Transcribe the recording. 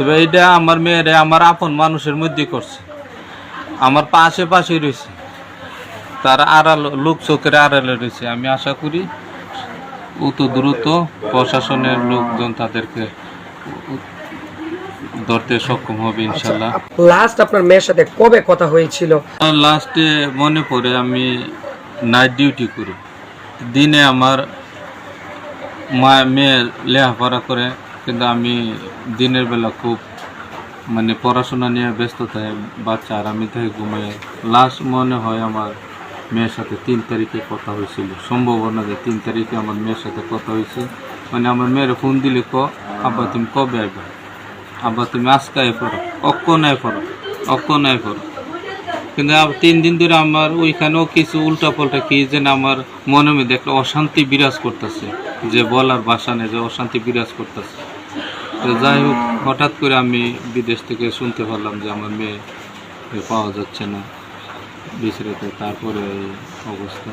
তবে এইটা আমার মেয়েরে আমার আপন মানুষের মধ্যে করছে, আমার পাশে রয়েছে, তার আড়াল লোক চোখের আড়ালে রয়েছে। আমি আশা করি দ্রুত প্রশাসনের লোকজন তাদেরকে ধরতে সক্ষম হবে ইনশাল্লাহ। লাস্ট আপনার মেয়ের সাথে কবে কথা হয়েছিল? লাস্টে মনে পড়ে আমি নাইট ডিউটি করি, দিনে আমার মেয়ে লেখাপড়া করে, কিন্তু আমি দিনের বেলা খুব মানে পড়াশোনা নিয়ে ব্যস্ত থাকে বাচ্চা, আর আমি থেকে ঘুমাই। লাস্ট মনে হয় আমার মেয়ের সাথে 3 তারিখে কথা হয়েছিল, সম্ভাবনা যে 3 তারিখে আমার মেয়ের সাথে কথা হয়েছে। মানে আমার মেয়ের ফোন দিলে আব্বা তুমি কবে আইবা, আব্বা তুমি আজকে আই পড়ো, অক্ষণ আই পড়ো। কিন্তু 3 দিন ধরে আমার ওইখানেও কিছু উল্টাপাল্টা কি যেন আমার মনের মধ্যে একটা অশান্তি বিরাজ করতেছে, যে বলার ভাষা নেই, যে অশান্তি বিরাজ করতেছে। তো যাই হোক, হঠাৎ করে আমি বিদেশ থেকে শুনতে পারলাম যে আমার মেয়ে পাওয়া যাচ্ছে না বিচরেতে, তারপরে এই অবস্থা।